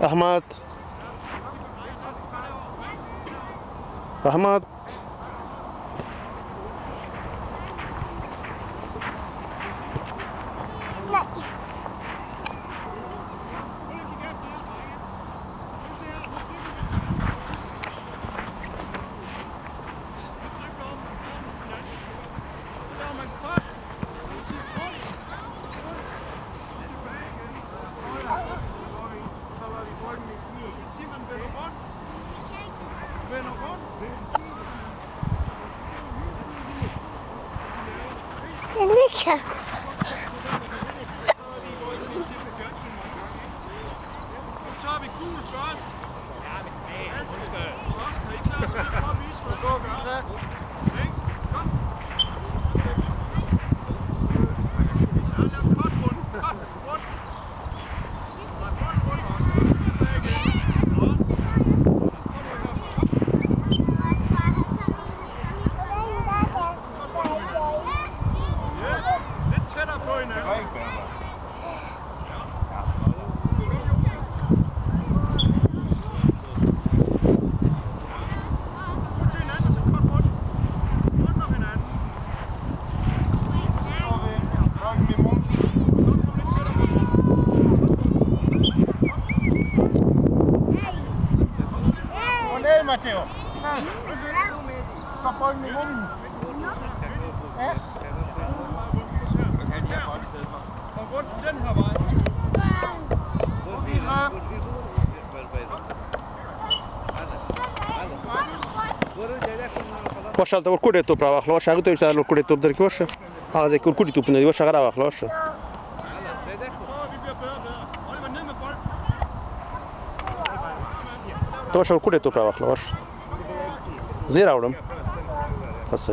Ahmad. Ahmad. Den ligger. Så har vi gul først. Ja, men hun skal også. Kan I klare sig lidt for at vise, hvad du gør? Ikke? Kom. Ja, lav en kort rund. Kort rund. Nej, kort rund også. Tilbage igen. Også. Kommer vi herfra. Yes. Lidt tættere på hinanden. Matteo. Stop bolden i rummen. Ja. Og rundt den her vej. باشه تا ورکوټ ته پر واخلو شاګه ته چې ورکوټ ته درکې وشه هغه ځکه ورکوټ ته پنه دی وشه غره واخلو شه ته وشه ورکوټ ته پر واخلو شه زه راوړم پس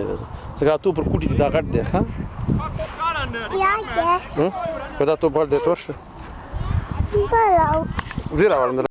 څنګه ته ورکوټ ته دا غټ دی ها Ja, ja. کدا ته بل دی ته وشه Bara. زه راوړم